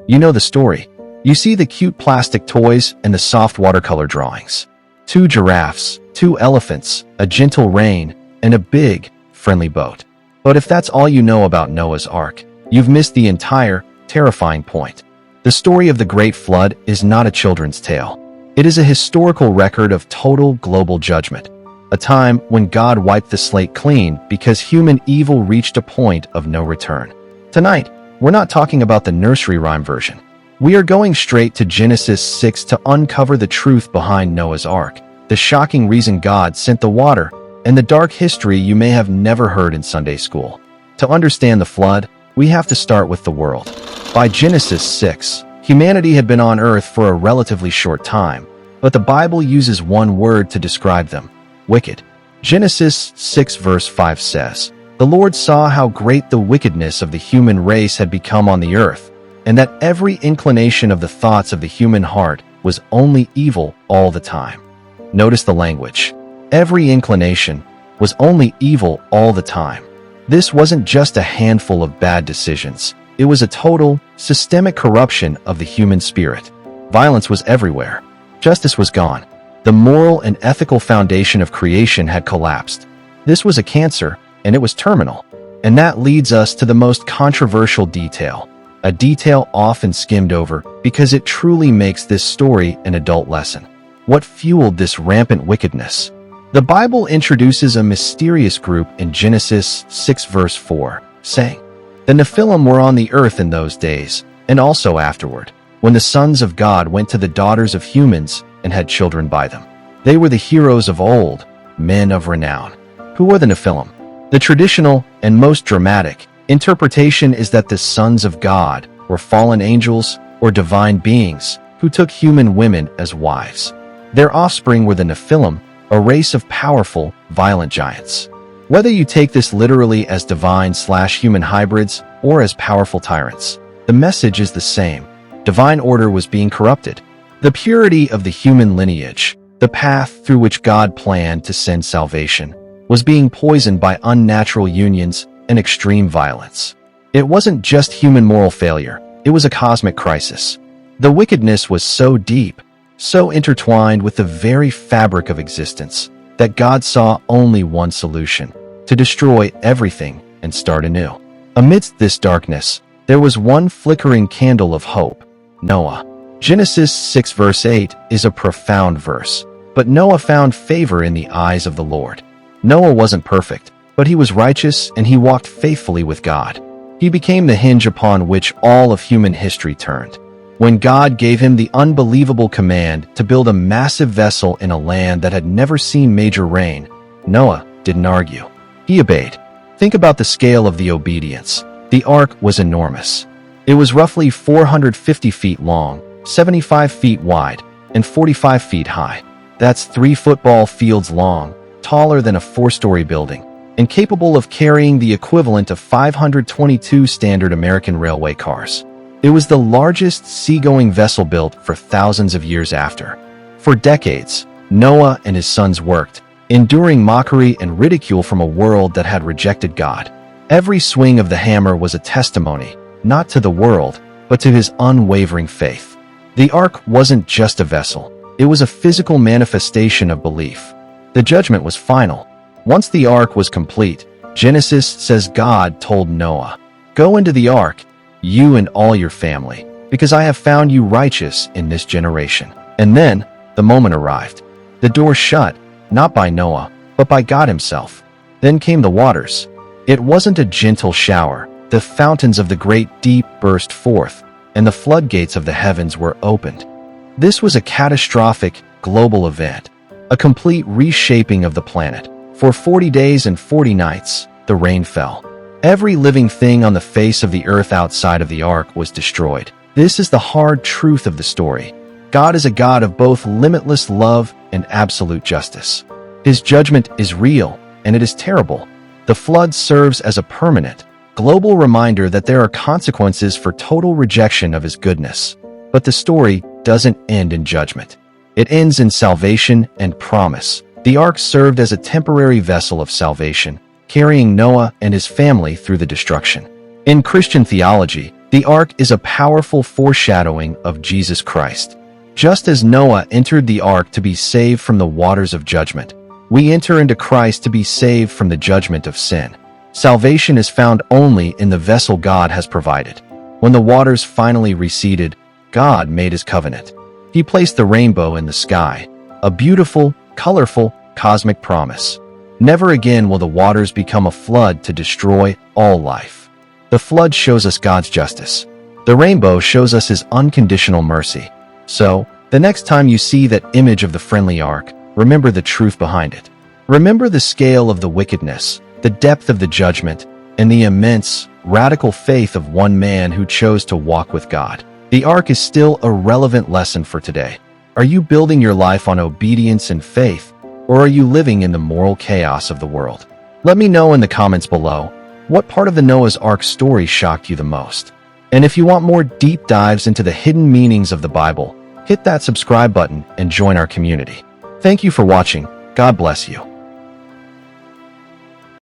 You know the story. You see the cute plastic toys and the soft watercolor drawings. 2 giraffes, 2 elephants, a gentle rain, and a big, friendly boat. But if that's all you know about Noah's Ark, you've missed the entire, terrifying point. The story of the Great Flood is not a children's tale. It is a historical record of total global judgment. A time when God wiped the slate clean because human evil reached a point of no return. Tonight, we're not talking about the nursery rhyme version. We are going straight to Genesis 6 to uncover the truth behind Noah's Ark, the shocking reason God sent the water, and the dark history you may have never heard in Sunday school. To understand the flood, we have to start with the world. By Genesis 6, humanity had been on earth for a relatively short time, but the Bible uses one word to describe them: wicked. Genesis 6 verse 5 says, "The Lord saw how great the wickedness of the human race had become on the earth, and that every inclination of the thoughts of the human heart was only evil all the time." Notice the language. Every inclination was only evil all the time. This wasn't just a handful of bad decisions. It was a total, systemic corruption of the human spirit. Violence was everywhere. Justice was gone. The moral and ethical foundation of creation had collapsed. This was a cancer, and it was terminal. And that leads us to the most controversial detail, a detail often skimmed over because it truly makes this story an adult lesson. What fueled this rampant wickedness? The Bible introduces a mysterious group in Genesis 6 verse 4, saying, "The Nephilim were on the earth in those days, and also afterward, when the sons of God went to the daughters of humans and had children by them. They were the heroes of old, men of renown." Who were the Nephilim? The traditional and most dramatic interpretation is that the sons of God were fallen angels or divine beings who took human women as wives. Their offspring were the Nephilim, a race of powerful, violent giants. Whether you take this literally as divine/human hybrids or as powerful tyrants, the message is the same. Divine order was being corrupted. The purity of the human lineage, the path through which God planned to send salvation, was being poisoned by unnatural unions and extreme violence. It wasn't just human moral failure, it was a cosmic crisis. The wickedness was so deep, so intertwined with the very fabric of existence, that God saw only one solution: to destroy everything and start anew. Amidst this darkness, there was one flickering candle of hope: Noah. Genesis 6 verse 8 is a profound verse, but Noah found favor in the eyes of the Lord. Noah wasn't perfect, but he was righteous and he walked faithfully with God. He became the hinge upon which all of human history turned. When God gave him the unbelievable command to build a massive vessel in a land that had never seen major rain, Noah didn't argue. He obeyed. Think about the scale of the obedience. The ark was enormous. It was roughly 450 feet long, 75 feet wide, and 45 feet high. That's 3 football fields long, taller than a 4-story building, and capable of carrying the equivalent of 522 standard American railway cars. It was the largest seagoing vessel built for thousands of years after. For decades, Noah and his sons worked, enduring mockery and ridicule from a world that had rejected God. Every swing of the hammer was a testimony, not to the world, but to his unwavering faith. The ark wasn't just a vessel. It was a physical manifestation of belief. The judgment was final. Once the ark was complete, Genesis says God told Noah, "Go into the ark, you and all your family, because I have found you righteous in this generation." And then, the moment arrived. The door shut, not by Noah, but by God himself. Then came the waters. It wasn't a gentle shower. The fountains of the great deep burst forth, and the floodgates of the heavens were opened. This was a catastrophic, global event, a complete reshaping of the planet. For 40 days and 40 nights, the rain fell. Every living thing on the face of the earth outside of the ark was destroyed. This is the hard truth of the story. God is a God of both limitless love and absolute justice. His judgment is real, and it is terrible. The flood serves as a permanent, global reminder that there are consequences for total rejection of his goodness. But the story doesn't end in judgment. It ends in salvation and promise. The ark served as a temporary vessel of salvation, carrying Noah and his family through the destruction. In Christian theology, The ark is a powerful foreshadowing of Jesus Christ. Just as Noah entered the ark to be saved from the waters of judgment, we enter into Christ to be saved from the judgment of sin. Salvation is found only in the vessel God has provided. When the waters finally receded, God made his covenant. He placed the rainbow in the sky, a beautiful, colorful, cosmic promise. Never again will the waters become a flood to destroy all life. The flood shows us God's justice. The rainbow shows us his unconditional mercy. So, the next time you see that image of the friendly ark, remember the truth behind it. Remember the scale of the wickedness, the depth of the judgment, and the immense, radical faith of one man who chose to walk with God. The ark is still a relevant lesson for today. Are you building your life on obedience and faith, or are you living in the moral chaos of the world? Let me know in the comments below, what part of the Noah's Ark story shocked you the most? And if you want more deep dives into the hidden meanings of the Bible, hit that subscribe button and join our community. Thank you for watching. God bless you.